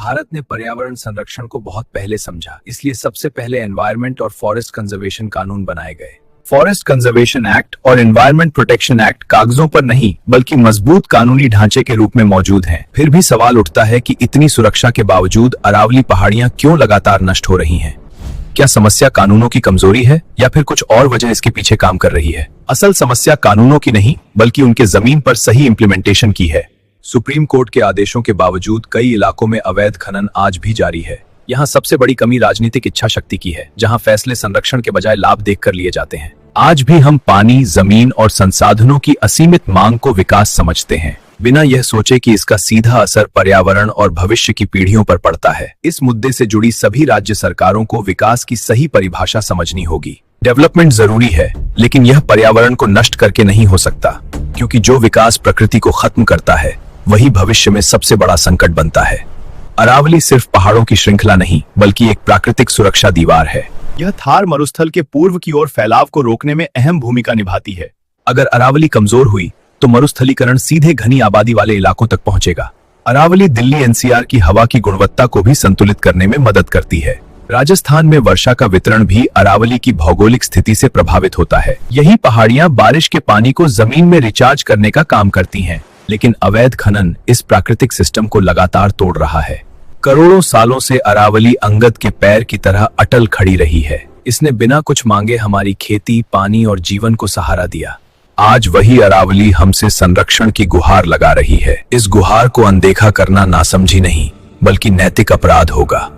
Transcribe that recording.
भारत ने पर्यावरण संरक्षण को बहुत पहले समझा, इसलिए सबसे पहले एनवायरनमेंट और फॉरेस्ट कंजर्वेशन कानून बनाए गए। फॉरेस्ट कंजर्वेशन एक्ट और एनवायरनमेंट प्रोटेक्शन एक्ट कागजों पर नहीं बल्कि मजबूत कानूनी ढांचे के रूप में मौजूद हैं। फिर भी सवाल उठता है कि इतनी सुरक्षा के बावजूद अरावली पहाड़ियां क्यों लगातार नष्ट हो रही हैं? क्या समस्या कानूनों की कमजोरी है या फिर कुछ और वजह इसके पीछे काम कर रही है? असल समस्या कानूनों की नहीं बल्कि उनके जमीन पर सही इम्प्लीमेंटेशन की है। सुप्रीम कोर्ट के आदेशों के बावजूद कई इलाकों में अवैध खनन आज भी जारी है। यहाँ सबसे बड़ी कमी राजनीतिक इच्छा शक्ति की है, जहाँ फैसले संरक्षण के बजाय लाभ देखकर लिए जाते हैं। आज भी हम पानी, जमीन और संसाधनों की असीमित मांग को विकास समझते हैं, बिना यह सोचे कि इसका सीधा असर पर्यावरण और भविष्य की पीढ़ियों पर पड़ता है। इस मुद्दे से जुड़ी सभी राज्य सरकारों को विकास की सही परिभाषा समझनी होगी। डेवलपमेंट जरूरी है, लेकिन यह पर्यावरण को नष्ट करके नहीं हो सकता, क्योंकि जो विकास प्रकृति को खत्म करता है वही भविष्य में सबसे बड़ा संकट बनता है। अरावली सिर्फ पहाड़ों की श्रृंखला नहीं बल्कि एक प्राकृतिक सुरक्षा दीवार है। यह थार मरुस्थल के पूर्व की ओर फैलाव को रोकने में अहम भूमिका निभाती है। अगर अरावली कमजोर हुई तो मरुस्थलीकरण सीधे घनी आबादी वाले इलाकों तक पहुंचेगा। अरावली दिल्ली एनसीआर की हवा की गुणवत्ता को भी संतुलित करने में मदद करती है। राजस्थान में वर्षा का वितरण भी अरावली की भौगोलिक स्थिति से प्रभावित होता है। यही पहाड़ियां बारिश के पानी को जमीन में रिचार्ज करने का काम करती हैं, लेकिन अवैध खनन इस प्राकृतिक सिस्टम को लगातार तोड़ रहा है। करोड़ों सालों से अरावली अंगद के पैर की तरह अटल खड़ी रही है। इसने बिना कुछ मांगे हमारी खेती, पानी और जीवन को सहारा दिया। आज वही अरावली हमसे संरक्षण की गुहार लगा रही है। इस गुहार को अनदेखा करना नासमझी नहीं बल्कि नैतिक अपराध होगा।